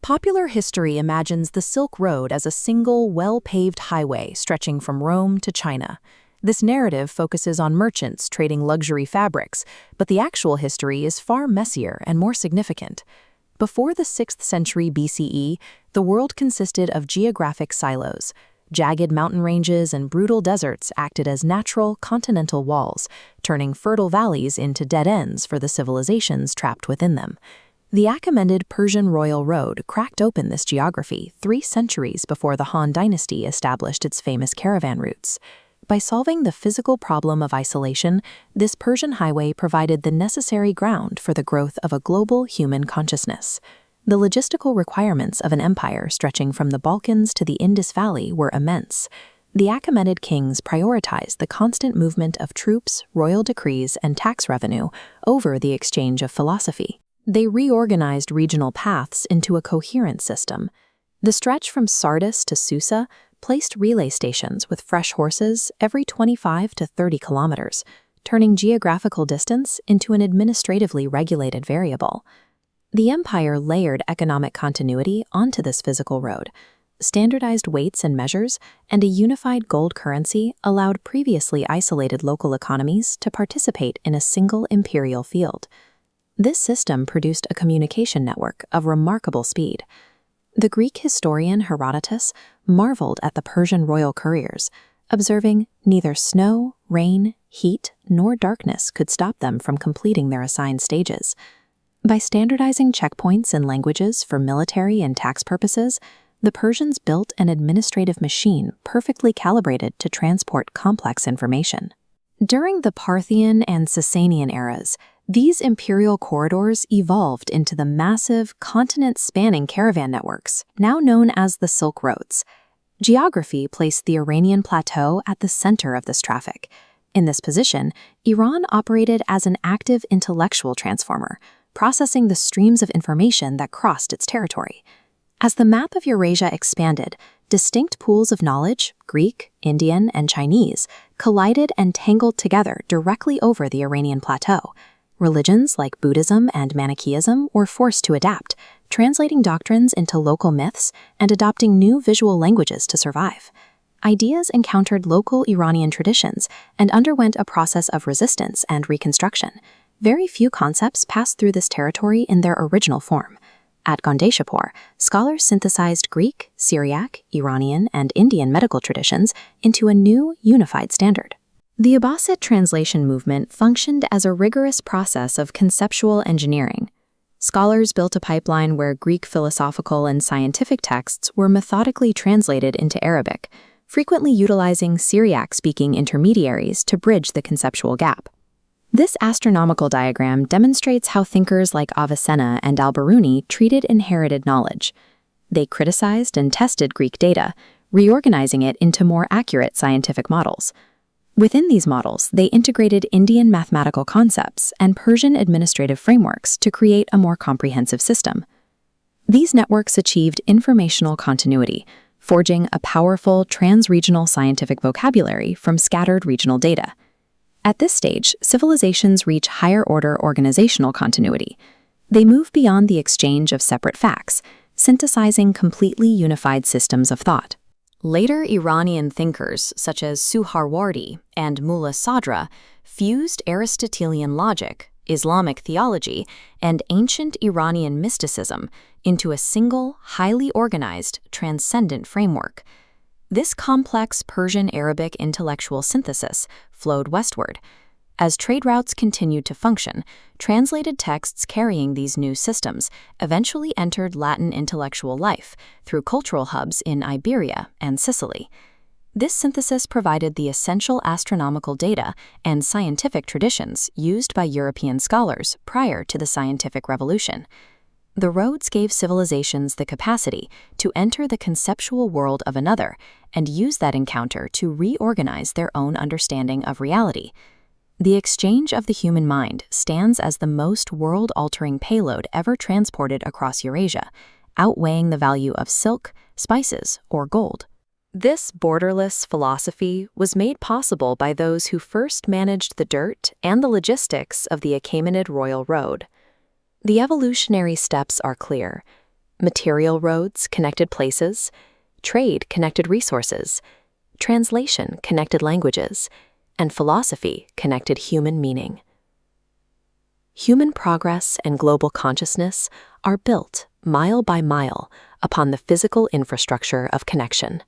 Popular history imagines the Silk Road as a single, well-paved highway stretching from Rome to China. This narrative focuses on merchants trading luxury fabrics, but the actual history is far messier and more significant. Before the 6th century BCE, the world consisted of geographic silos. Jagged mountain ranges and brutal deserts acted as natural continental walls, turning fertile valleys into dead ends for the civilizations trapped within them. The Achaemenid Persian Royal Road cracked open this geography 3 centuries before the Han dynasty established its famous caravan routes. By solving the physical problem of isolation, this Persian highway provided the necessary ground for the growth of a global human consciousness. The logistical requirements of an empire stretching from the Balkans to the Indus Valley were immense. The Achaemenid kings prioritized the constant movement of troops, royal decrees, and tax revenue over the exchange of philosophy. They reorganized regional paths into a coherent system. The stretch from Sardis to Susa placed relay stations with fresh horses every 25 to 30 kilometers, turning geographical distance into an administratively regulated variable. The empire layered economic continuity onto this physical road. Standardized weights and measures and a unified gold currency allowed previously isolated local economies to participate in a single imperial field. This system produced a communication network of remarkable speed. The Greek historian Herodotus marveled at the Persian royal couriers, observing neither snow, rain, heat, nor darkness could stop them from completing their assigned stages. By standardizing checkpoints and languages for military and tax purposes, the Persians built an administrative machine perfectly calibrated to transport complex information. During the Parthian and Sasanian eras, these imperial corridors evolved into the massive, continent-spanning caravan networks, now known as the Silk Roads. Geography placed the Iranian plateau at the center of this traffic. In this position, Iran operated as an active intellectual transformer, processing the streams of information that crossed its territory. As the map of Eurasia expanded, distinct pools of knowledge, Greek, Indian, and Chinese, collided and tangled together directly over the Iranian plateau. Religions like Buddhism and Manichaeism were forced to adapt, translating doctrines into local myths and adopting new visual languages to survive. Ideas encountered local Iranian traditions and underwent a process of resistance and reconstruction. Very few concepts passed through this territory in their original form. At Gondeshapur, scholars synthesized Greek, Syriac, Iranian, and Indian medical traditions into a new, unified standard. The Abbasid translation movement functioned as a rigorous process of conceptual engineering. Scholars built a pipeline where Greek philosophical and scientific texts were methodically translated into Arabic, frequently utilizing Syriac-speaking intermediaries to bridge the conceptual gap. This astronomical diagram demonstrates how thinkers like Avicenna and Al-Biruni treated inherited knowledge. They criticized and tested Greek data, reorganizing it into more accurate scientific models. Within these models, they integrated Indian mathematical concepts and Persian administrative frameworks to create a more comprehensive system. These networks achieved informational continuity, forging a powerful trans-regional scientific vocabulary from scattered regional data. At this stage, civilizations reach higher-order organizational continuity. They move beyond the exchange of separate facts, synthesizing completely unified systems of thought. Later Iranian thinkers, such as Suharwardi and Mulla Sadra, fused Aristotelian logic, Islamic theology, and ancient Iranian mysticism into a single, highly organized, transcendent framework. This complex Persian-Arabic intellectual synthesis flowed westward. As trade routes continued to function, translated texts carrying these new systems eventually entered Latin intellectual life through cultural hubs in Iberia and Sicily. This synthesis provided the essential astronomical data and scientific traditions used by European scholars prior to the scientific revolution. The roads gave civilizations the capacity to enter the conceptual world of another and use that encounter to reorganize their own understanding of reality. The exchange of the human mind stands as the most world-altering payload ever transported across Eurasia, outweighing the value of silk, spices, or gold. This borderless philosophy was made possible by those who first managed the dirt and the logistics of the Achaemenid Royal Road. The evolutionary steps are clear. Material roads connected places, trade connected resources, translation connected languages, and philosophy connected human meaning. Human progress and global consciousness are built, mile by mile, upon the physical infrastructure of connection.